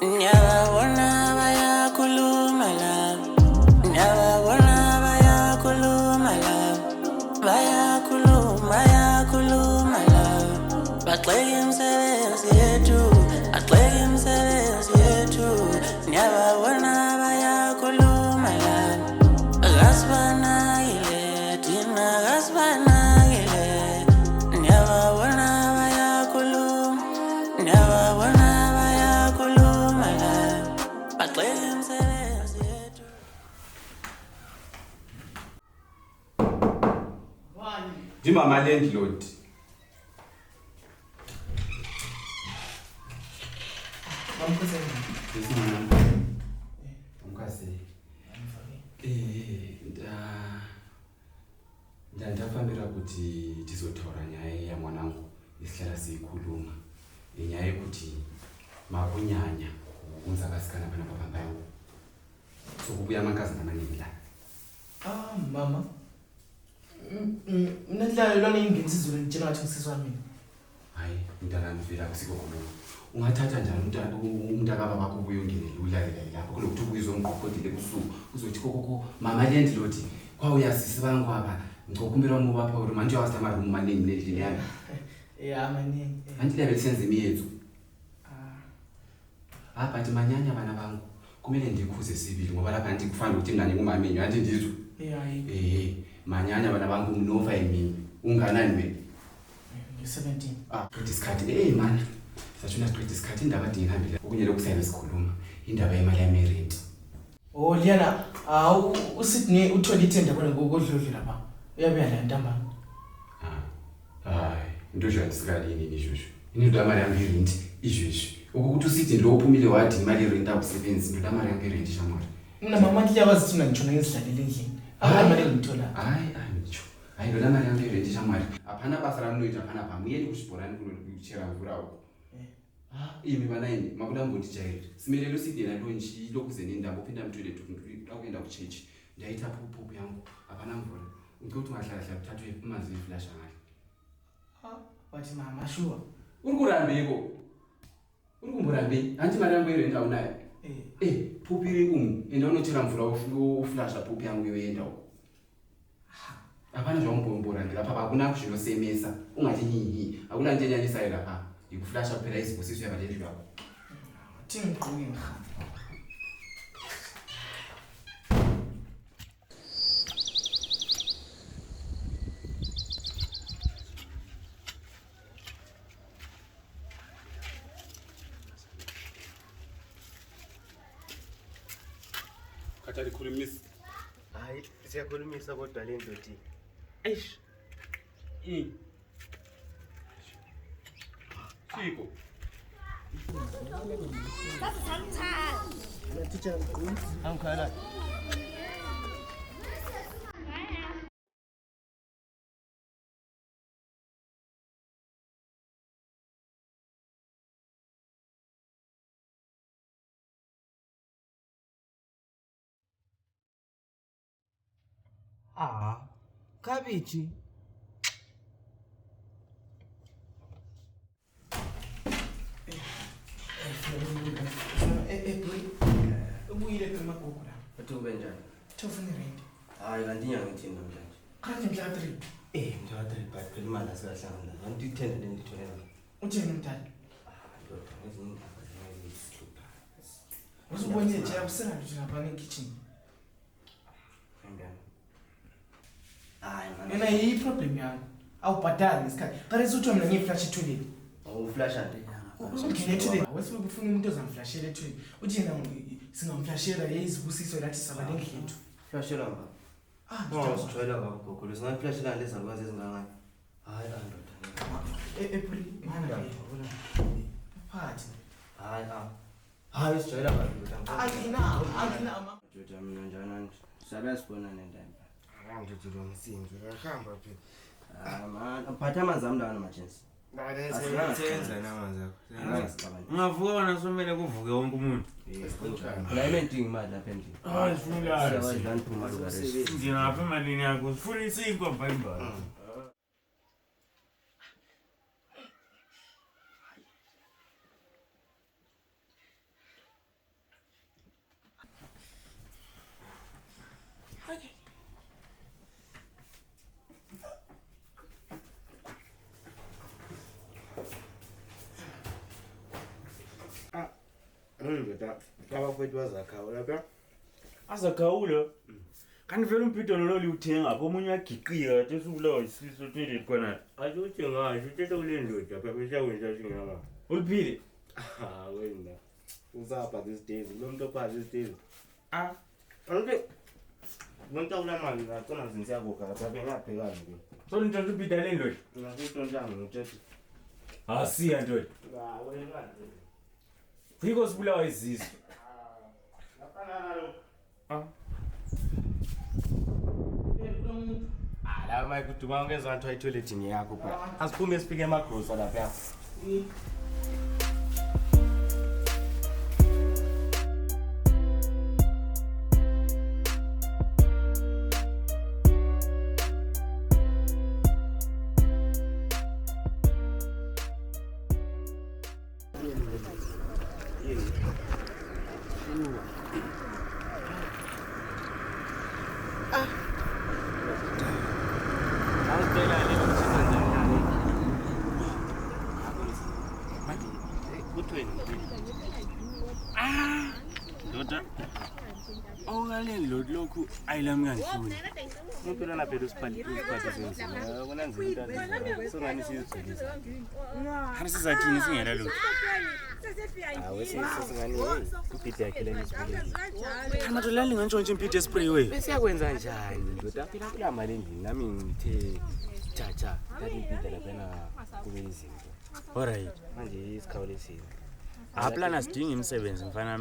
Nyababona bayakhuluma la. Nyababona bayakhuluma la. Bayakhuluma la. Bagxeka imisebenzi yethu, bagxeka imisebenzi yethu. Nyababona bayakhuluma la. Akasibanakile, thina akasibanakile. Nyababona bayakhuluma, nyababona bayakhuluma la. Bagxeka imisebenzi yethu. Njengama landlord. Ndafambira kuti tizotaura nyaya yamwanangu isihlala siyikhuluma. Inyaya yekuti makunyanya kuunza kasikana pana papa yangu. Sokubuya mankazi namaningi la. Mama. Mnadlala lona inginsizwe ngitshela ngathi ngisizwa mina. Hayi, mntana mvela kusiko khona. Ungathatha njani umntakaba bakho ubuye ungene ulalela lapho kulokuthi ubuyizwe umqoqodile kusuku uzothi kokoko mama landlord kwawuyasisi bangu apha ngicokhumbira umuntu bapha ukuthi manje wazi amarumu maningi nendlini yami. Maningi. Anti lebe senze imiyethu. But manyanya bana bangu kumele ndikhuze sibili ngoba lapha anti kufanele ukuthi ngane kumamenyu anti ndizwe. Manyanya bana bangu mnova yimi unganani mina? 17. Qeda isikhathi man. Sathuna siqeda isikhathi indaba adingihambile ukunyele ukusayina isikhuluma indaba yemali yamerent. Liyana uSydney uthola ithenda khona ngokodlodlo lapha. Uyabuya la ntambama. Hayi, into nje asikalini nishushu. Into yamali yamerent ishushu. Ukuthi uSydney lo uphumile wathi imali yerent akusebenzi into yamali yamerent shamara. Mina mama ngiyawazi thina ngitshona ngizidlalela endlini. Imali engithola. Hayi angicho. Hayi lo mali yamerent shamara. Aphana basa lamnoita aphana phambi uyeni kusibhorani kuchera mvura uko. Imi banayini makulambo ndijayile simelelo sidena lonji lokuze nendaba uphinda mtholethu akuyenda ku church ndayitha phuphu yangu apana mvula ngikuthi ungahlala hlala uthathwe imanzi eflash ngayo Wathi mama sure urkurambeko urkumburambe anti mali yangu irenda unayo phuphu irikum enda unothela mvula uflash phuphu yangu yoyenda uko apana zvambombora ndilapha bakuna kushilo semesa ungathi hihi akula nto enyanyisayo lapha ikuflasha kuphela izibusiso yabalendlu yakho. Thina ngqoke ngha. Khathali khulumisa. Hayi, siyakhulumisa kodwa le nto thi. Eish. Chico. Angikhala. Cabbage. Ubuyile phema gogo la. Bathi ube njani? Thofuna irent. Hayi kanti inyanga ithini namhlanje? Kanti mhla 3. Mhla 3 but phela imali asikahlangana. Kanti ithenda le nditholela. Uthini mntana? Ndoda ezinye indaba zingayisihlupha. Usubonye nje abusela nje lapha ekitchen. Ngiyana. Hayi man. Yena yi problem yangu. Awubhadali ngesikhathi. Qale uthi mina ngiflash etoilet. Awuflasha nje. Ungene etoilet. Wesibe ufuna umuntu ozamflashela etoilet. Uthi yena singamflashela yezibusiso lathi sabale endlethu. Flashela mba. Ngizithola kagogo. Singaflashela lezi alwazi ezingangani. Hayi ndoda. April mana ke. Phathi. Hayi sijayela kadoda. Akina mama. Doda mina njani sabe sibona nendaba. Ngithi lo msingi uyahamba phela. Man, aphatha amanzi amdana emergency. Senza namanzi akho. Ungavuka wona somele kuvuke wonke umuntu. La imenti imali lapha endlini. Sifuna Siyawazana phuma lukaresi. ngapha emalini yakho sifuna isinkwa bhayimbali. ndoda abafowethu bazakhawula phela Azakhawula. Kanti vele umpito lolo uthenga pho omunye agiqika kade usubulawa isiso toilet khona. Aluthi ngasho uthethe kule ndoda phela beshawenza singaka. Uliphile? wena uzapha these days lo muntu opha these days Aluthi Nonto ulamali ngacona zinsiyakuka lapha ngiyabhekana nje. So nje uPeter le ndoda. Ngakutontanga ngithethe. Asiya ndoda. Wena. Yiko sibulawa iziso. La mike kuduma ungenza into etoiletini yakho phela. Asiphume sifike emagrosa lapha. Lokhu ayilami ngangifuni. Umuntu lana phela usiphathi senzima. Yabona nzima into. Songani sizigcilisa. Hani sizathini singela lokho? Sesingani uPeter yakhe le ngisibulile. Amadolali ngantshontsha impilo espray we. Bese yakwenza njani ndoda phela kula mali endini nami ngithe cha kanti uPeter lapha kube izinto. Alright. Manje isikhawulesile. Aplana sidinga imisebenzi mfana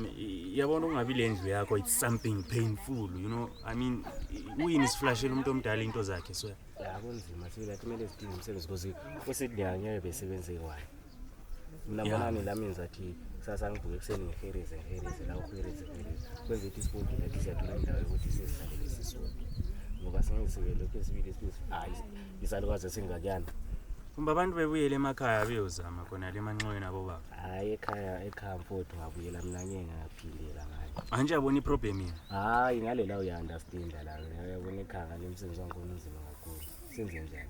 yabona ungabi le ndlu yakho it's something painful you know I mean uyini siflashela umuntu omdala into zakhe so kunzima sibila kumele sidinge umsebenzi because kwesidinyanga ngeke besebenze kwayo. Mina mbonani la menza athi sasa ngivuke ekseni ngehereze la uhereze kwenza ukuthi isifundi lathi siyathola indawo yokuthi sizisalele sisona ngoba singisebele lokho esibili hayi isalukwazi singakuyana. kumbe abantu bebuyele emakhaya beyozama khona le manxoweni abo baba. Hayi ekhaya mfowethu ngabuyela mina ngeke ngaphilela ngayo. Anje yabona iproblem yini? Hayi ngale la uya understand la uyabona ekhaya le msebenzi wangu unzima kakhulu. Senze njani?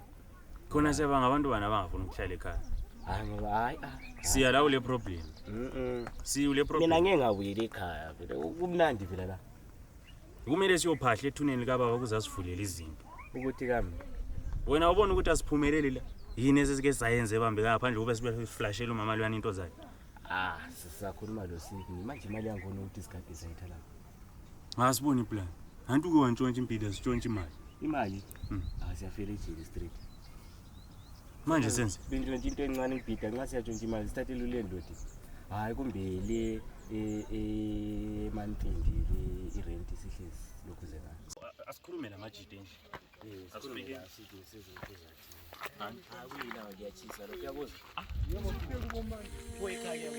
Khona seba ngabantu bana bangafuna ukuhlala ekhaya. Hayi ngoba Siya la ule problem. Si ule problem. Mina ngeke ngabuyela ekhaya phela kumnandi phela la. Kumele siyophahla ethuneni lika baba kuzasivulela izinto. Ukuthi kami Wena ubona ukuthi asiphumelele la. Yini esike sayenze ebambe ngaphandle kube sibe flashela umama lwana into zakhe. Sisakhuluma lo siki manje imali yangona ukuthi isikade sayithala. Ngasibona iplan. Hantu ke wantshontsha impilo sitshontsha imali. Imali? Siyafela ejele street. Manje senze. Bintshontsha into encane ibhida nxa siyatshontsha imali sithathele ule ndodi. Hayi kumbe le emanthindi le irent sihlezi lokhu zena. Asikhulume la majide nje. Asikhulume la sithi sizokuzathi. Akuyila ngiyachisa lokho yabuza. Yebo kubeka bomani. Wekhaya.